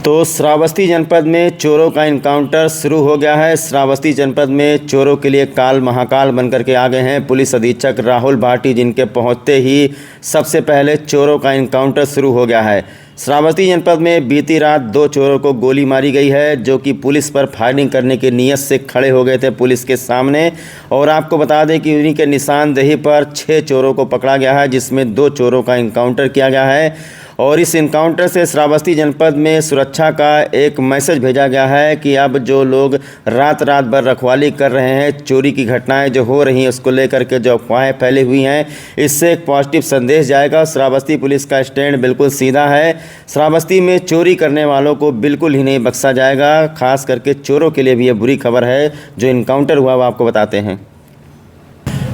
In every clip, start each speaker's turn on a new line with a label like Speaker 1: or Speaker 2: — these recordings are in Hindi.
Speaker 1: तो श्रावस्ती जनपद में चोरों का इनकाउंटर शुरू हो गया है। श्रावस्ती जनपद में चोरों के लिए काल महाकाल बनकर के आ गए हैं पुलिस अधीक्षक राहुल भाटी, जिनके पहुंचते ही सबसे पहले चोरों का इनकाउंटर शुरू हो गया है। श्रावस्ती जनपद में बीती रात 2 चोरों को गोली मारी गई है, जो कि पुलिस पर फायरिंग करने की नीयत से खड़े हो गए थे पुलिस के सामने। और आपको बता दें कि उन्हीं के निशानदेही पर 6 चोरों को पकड़ा गया है, जिसमें 2 चोरों का इनकाउंटर किया गया है। और इस इनकाउंटर से श्रावस्ती जनपद में सुरक्षा का एक मैसेज भेजा गया है कि अब जो लोग रात भर रखवाली कर रहे हैं, चोरी की घटनाएं जो हो रही हैं उसको लेकर के जो अफवाहें फैली हुई हैं, इससे एक पॉजिटिव संदेश जाएगा। श्रावस्ती पुलिस का स्टैंड बिल्कुल सीधा है। श्रावस्ती में चोरी करने वालों को बिल्कुल ही नहीं बख्शा जाएगा। खास करके चोरों के लिए भी ये बुरी खबर है। जो इनकाउंटर हुआ वो आपको बताते हैं।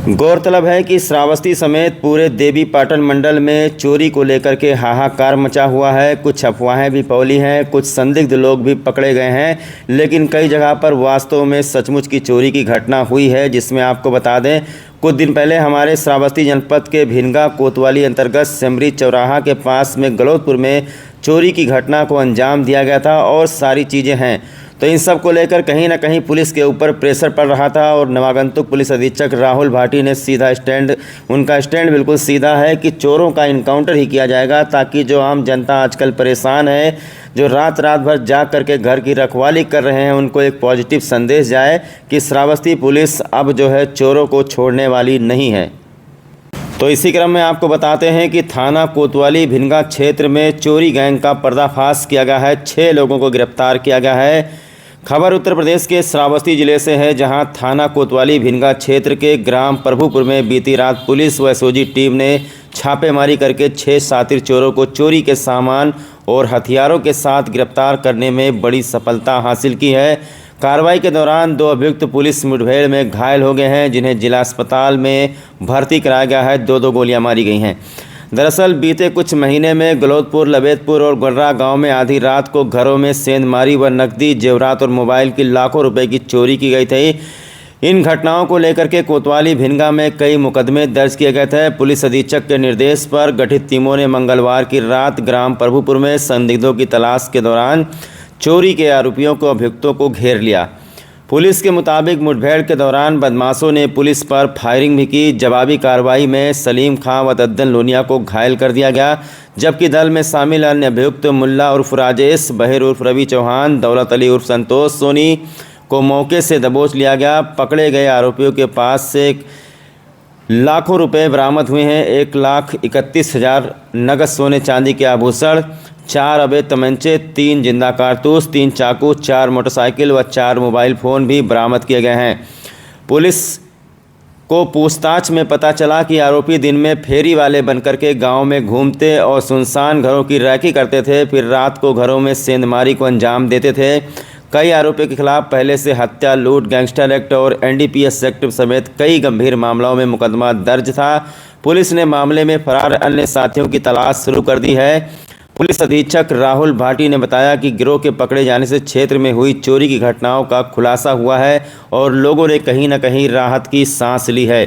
Speaker 1: गौरतलब है कि श्रावस्ती समेत पूरे देवी पाटन मंडल में चोरी को लेकर के हाहाकार मचा हुआ है। कुछ अफवाहें भी फैली हैं, कुछ संदिग्ध लोग भी पकड़े गए हैं, लेकिन कई जगह पर वास्तव में सचमुच की चोरी की घटना हुई है। जिसमें आपको बता दें, कुछ दिन पहले हमारे श्रावस्ती जनपद के भिनगा कोतवाली अंतर्गत सेमरी चौराहा के पास में गलौदपुर में चोरी की घटना को अंजाम दिया गया था। और सारी चीज़ें हैं, तो इन सब को लेकर कहीं ना कहीं पुलिस के ऊपर प्रेशर पड़ रहा था। और नवागंतुक पुलिस अधीक्षक राहुल भाटी ने सीधा स्टैंड, उनका स्टैंड बिल्कुल सीधा है कि चोरों का इनकाउंटर ही किया जाएगा, ताकि जो आम जनता आजकल परेशान है, जो रात भर जाग करके घर की रखवाली कर रहे हैं, उनको एक पॉजिटिव संदेश जाए कि श्रावस्ती पुलिस अब जो है चोरों को छोड़ने वाली नहीं है। तो इसी क्रम में आपको बताते हैं कि थाना कोतवाली भिनगा क्षेत्र में चोरी गैंग का पर्दाफाश किया गया है। 6 लोगों को गिरफ्तार किया गया है। खबर उत्तर प्रदेश के श्रावस्ती जिले से है, जहां थाना कोतवाली भिनगा क्षेत्र के ग्राम प्रभुपुर में बीती रात पुलिस व एसओजी टीम ने छापेमारी करके 6 शातिर चोरों को चोरी के सामान और हथियारों के साथ गिरफ्तार करने में बड़ी सफलता हासिल की है। कार्रवाई के दौरान 2 अभियुक्त पुलिस मुठभेड़ में घायल हो गए हैं, जिन्हें जिला अस्पताल में भर्ती कराया गया है। 2 गोलियां मारी गई हैं। दरअसल बीते कुछ महीने में गलौदपुर, लबेदपुर और गर्रा गांव में आधी रात को घरों में सेंधमारी व नकदी, जेवरात और मोबाइल की लाखों रुपए की चोरी की गई थी। इन घटनाओं को लेकर के कोतवाली भिनगा में कई मुकदमे दर्ज किए गए थे। पुलिस अधीक्षक के निर्देश पर गठित टीमों ने मंगलवार की रात ग्राम प्रभुपुर में संदिग्धों की तलाश के दौरान चोरी के आरोपियों को, अभियुक्तों को घेर लिया। पुलिस के मुताबिक मुठभेड़ के दौरान बदमाशों ने पुलिस पर फायरिंग भी की। जवाबी कार्रवाई में सलीम खां व दद्दन लोनिया को घायल कर दिया गया, जबकि दल में शामिल अन्य अभियुक्त मुल्ला उर्फ राजेश, बहेर उर्फ रवि चौहान, दौलत अली उर्फ संतोष सोनी को मौके से दबोच लिया गया। पकड़े गए आरोपियों के पास से लाखों रुपए बरामद हुए हैं। 1,31,000 नगद सोने चांदी के आभूषण, 4 अवैध तमंचे, 3 जिंदा कारतूस, 3 चाकू, 4 मोटरसाइकिल व 4 मोबाइल फ़ोन भी बरामद किए गए हैं। पुलिस को पूछताछ में पता चला कि आरोपी दिन में फेरी वाले बनकर के गांव में घूमते और सुनसान घरों की रैकी करते थे, फिर रात को घरों में सेंधमारी को अंजाम देते थे। कई आरोपियों के खिलाफ पहले से हत्या, लूट, गैंगस्टर एक्ट और एनडीपीएस एक्ट समेत कई गंभीर मामलों में मुकदमा दर्ज था। पुलिस ने मामले में फरार अन्य साथियों की तलाश शुरू कर दी है। पुलिस अधीक्षक राहुल भाटी ने बताया कि गिरोह के पकड़े जाने से क्षेत्र में हुई चोरी की घटनाओं का खुलासा हुआ है और लोगों ने कहीं न कहीं राहत की सांस ली है।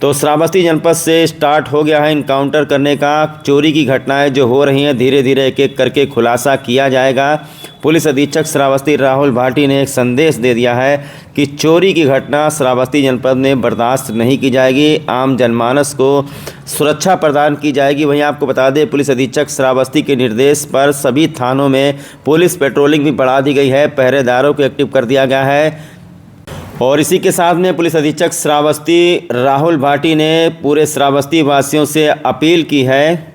Speaker 1: तो श्रावस्ती जनपद से स्टार्ट हो गया है इनकाउंटर करने का। चोरी की घटनाएं जो हो रही हैं, धीरे धीरे एक एक करके खुलासा किया जाएगा। पुलिस अधीक्षक श्रावस्ती राहुल भाटी ने एक संदेश दे दिया है कि चोरी की घटना श्रावस्ती जनपद में बर्दाश्त नहीं की जाएगी। आम जनमानस को सुरक्षा प्रदान की जाएगी। वहीं आपको बता दें, पुलिस अधीक्षक श्रावस्ती के निर्देश पर सभी थानों में पुलिस पेट्रोलिंग भी बढ़ा दी गई है। पहरेदारों को एक्टिव कर दिया गया है। और इसी के साथ में पुलिस अधीक्षक श्रावस्ती राहुल भाटी ने पूरे श्रावस्ती वासियों से अपील की है।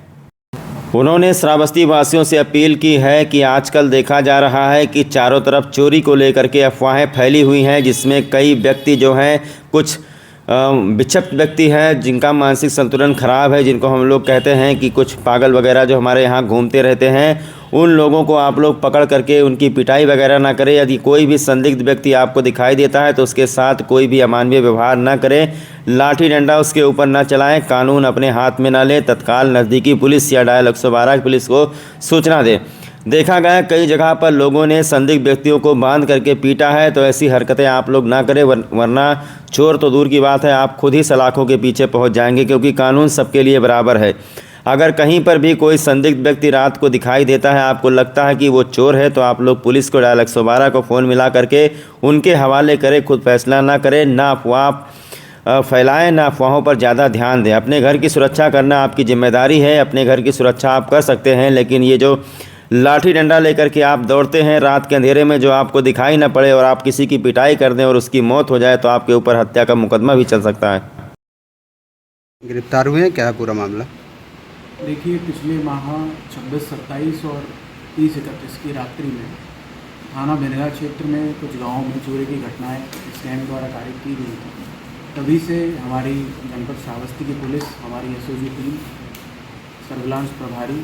Speaker 1: उन्होंने श्रावस्ती वासियों से अपील की है कि आजकल देखा जा रहा है कि चारों तरफ चोरी को लेकर के अफवाहें फैली हुई हैं, जिसमें कई व्यक्ति जो हैं, कुछ विक्षिप्त व्यक्ति हैं जिनका मानसिक संतुलन खराब है, जिनको हम लोग कहते हैं कि कुछ पागल वगैरह जो हमारे यहाँ घूमते रहते हैं। उन लोगों को आप लोग पकड़ करके उनकी पिटाई वगैरह ना करें। यदि कोई भी संदिग्ध व्यक्ति आपको दिखाई देता है तो उसके साथ कोई भी अमानवीय व्यवहार ना करें। लाठी डंडा उसके ऊपर ना चलाएं। कानून अपने हाथ में ना लें। तत्काल नज़दीकी पुलिस या डायल 112 पुलिस को सूचना दें। देखा गया कई जगह पर लोगों ने संदिग्ध व्यक्तियों को बांध करके पीटा है, तो ऐसी हरकतें आप लोग ना करें, वरना चोर तो दूर की बात है, आप खुद ही सलाखों के पीछे पहुंच जाएंगे, क्योंकि कानून सबके लिए बराबर है। अगर कहीं पर भी कोई संदिग्ध व्यक्ति रात को दिखाई देता है, आपको लगता है कि वो चोर है, तो आप लोग पुलिस को डायल 112 को फ़ोन मिला करके उनके हवाले करें। खुद फैसला ना करें, ना अफवाह फैलाएं, ना अफवाहों पर ज़्यादा ध्यान दें। अपने घर की सुरक्षा करना आपकी जिम्मेदारी है। अपने घर की सुरक्षा आप कर सकते हैं, लेकिन ये जो लाठी डंडा लेकर के आप दौड़ते हैं रात के अंधेरे में, जो आपको दिखाई ना पड़े और आप किसी की पिटाई कर दें और उसकी मौत हो जाए, तो आपके ऊपर हत्या का मुकदमा भी चल सकता है।
Speaker 2: गिरफ्तार हुए हैं, क्या है पूरा मामला?
Speaker 3: देखिए, पिछले माह 26, 27 और 30-31 की रात्रि में थाना भिनगा क्षेत्र में कुछ गांवों में चोरी की घटनाएं इस गैंग द्वारा कारित की गई थी। तभी से हमारी जनपद श्रावस्ती की पुलिस, हमारी एसओजी टीम, सर्विलांस प्रभारी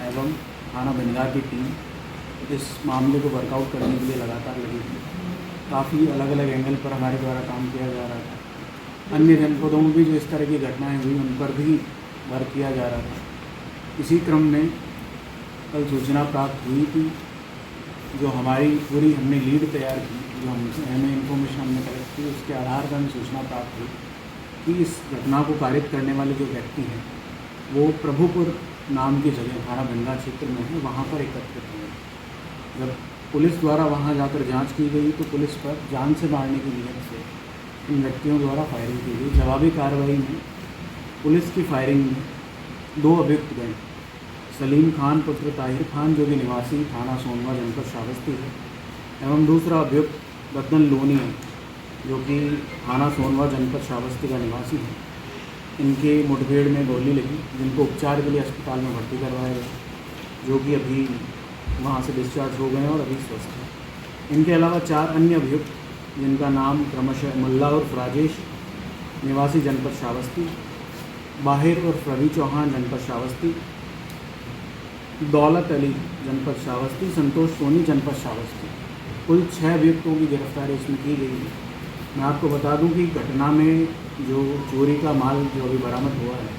Speaker 3: एवं थाना भिनगा की टीम इस मामले को वर्कआउट करने के लिए लगातार लगी थी। काफ़ी अलग अलग एंगल पर हमारे द्वारा काम किया जा रहा था। अन्य जनपदों में भी जो इस तरह की घटनाएं हुई उन पर भी वर्क किया जा रहा था। इसी क्रम में कल सूचना प्राप्त हुई थी, जो हमारी पूरी हमने लीड तैयार की, जो हमें इन्फॉर्मेशन हमने कलेक्ट की, उसके आधार पर हमें सूचना प्राप्त हुई कि इस घटना को कारित करने वाले जो व्यक्ति हैं वो प्रभुपुर नाम की जगह थाना भिनगा क्षेत्र में है, वहाँ पर एकत्रित हुए। जब पुलिस द्वारा वहाँ जाकर जांच की गई तो पुलिस पर जान से मारने की नीयत से इन व्यक्तियों द्वारा फायरिंग की गई। जवाबी कार्रवाई में पुलिस की फायरिंग में 2 अभियुक्त गए, सलीम खान पुत्र ताहिर खान जो कि निवासी थाना सोनवा जनपद श्रावस्ती है, एवं दूसरा अभियुक्त दद्दन लोनिया जो कि थाना सोनवा जनपद श्रावस्ती का निवासी है। इनके मुठभेड़ में गोली लगी, जिनको उपचार के लिए अस्पताल में भर्ती करवाया गया, जो कि अभी वहाँ से डिस्चार्ज हो गए हैं और अभी स्वस्थ हैं। इनके अलावा 4 अन्य अभियुक्त, जिनका नाम क्रमशः मुल्ला उर्फ राजेश निवासी जनपद श्रावस्ती, बाहिर उर्फ रवि चौहान जनपद श्रावस्ती, दौलत अली जनपद श्रावस्ती, संतोष सोनी जनपद श्रावस्ती, कुल 6 अभियुक्तों की गिरफ्तारी इसमें की गई है। मैं आपको बता दूं कि घटना में जो चोरी का माल जो अभी बरामद हुआ है,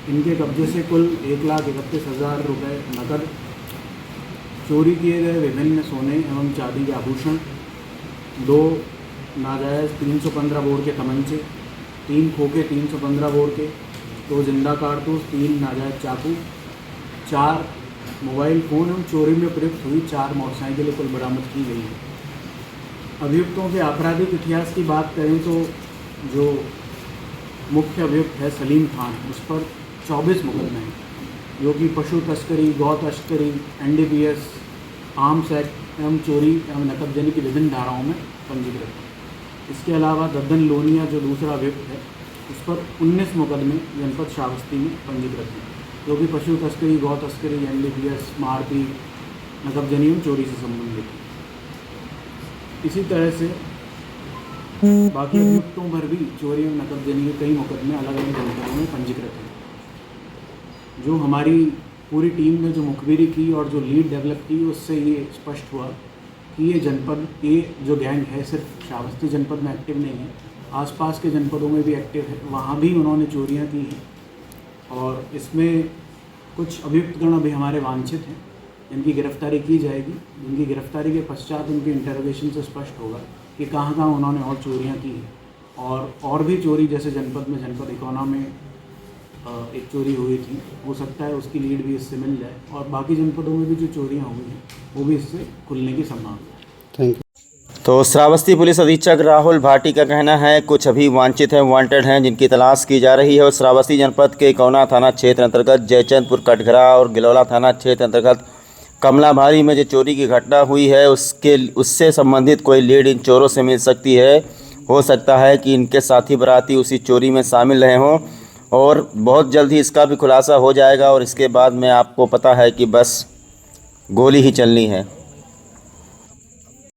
Speaker 3: इनके कब्जे से कुल 1,31,000 रुपये नकद, चोरी किए गए विभिन्न सोने एवं चांदी के आभूषण, 2 नाजायज़ 315 बोर के तमंचे, 3 खोखे 315 बोर के, 2 जिंदा कारतूस, 3 नाजायज़ चाकू, 4 मोबाइल फ़ोन एवं चोरी में प्रयुक्त हुई 4 मोटरसाइकिलें कुल बरामद की गई हैं। अभियुक्तों के आपराधिक इतिहास की बात करें तो जो मुख्य अभियुक्त है सलीम खान, उस पर 24 मुकदमे हैं, जो कि पशु तस्करी, गौ तस्करी, NDPS, आर्म्स एक्ट एवं चोरी एवं नकदजनी की विभिन्न धाराओं में पंजीकृत है। इसके अलावा दद्दन लोनिया जो दूसरा अभियुक्त है, उस पर 19 मुकदमे जनपद श्रावस्ती में पंजीकृत हैं, जो कि पशु तस्करी, गौ तस्करी, NDPS, मारपीट, नकदजनी एवं चोरी से संबंधित है। इसी तरह से बाकी अभियुक्तों पर भी चोरी एवं नकदजनी के कई मुकदमे अलग अलग जनपदों में पंजीकृत हैं। जो हमारी पूरी टीम ने जो मुखबिरी की और जो लीड डेवलप की, उससे ये स्पष्ट हुआ कि ये जनपद, ये जो गैंग है सिर्फ श्रावस्ती जनपद में एक्टिव नहीं है, आसपास के जनपदों में भी एक्टिव है, वहाँ भी उन्होंने चोरियाँ की हैं। और इसमें कुछ अभियुक्तगण अभी हमारे वांछित हैं, इनकी गिरफ्तारी की जाएगी। इनकी गिरफ्तारी के पश्चात उनके इंटरोगेशन से स्पष्ट होगा कि कहाँ कहाँ उन्होंने और चोरियाँ की हैं। और भी चोरी, जैसे जनपद में जनपद इकोना में एक चोरी हुई थी, हो सकता है उसकी लीड भी इससे मिल जाए, और बाकी जनपदों में भी जो चोरियाँ हुई हैं वो भी इससे खुलने की संभावना है।
Speaker 2: Thank you.
Speaker 1: तो श्रावस्ती पुलिस अधीक्षक राहुल भाटी का कहना है कुछ अभी वांछित हैं, वांटेड हैं, जिनकी तलाश की जा रही है। और श्रावस्ती जनपद के इकोना थाना क्षेत्र अंतर्गत जयचंदपुर, कटघरा और गिलौला थाना क्षेत्र अंतर्गत कमलाभारी में जो चोरी की घटना हुई है, उससे संबंधित कोई लीड इन चोरों से मिल सकती है। हो सकता है कि इनके साथी बराती उसी चोरी में शामिल रहे हों, और बहुत जल्द ही इसका भी खुलासा हो जाएगा। और इसके बाद में आपको पता है कि बस गोली ही चलनी है।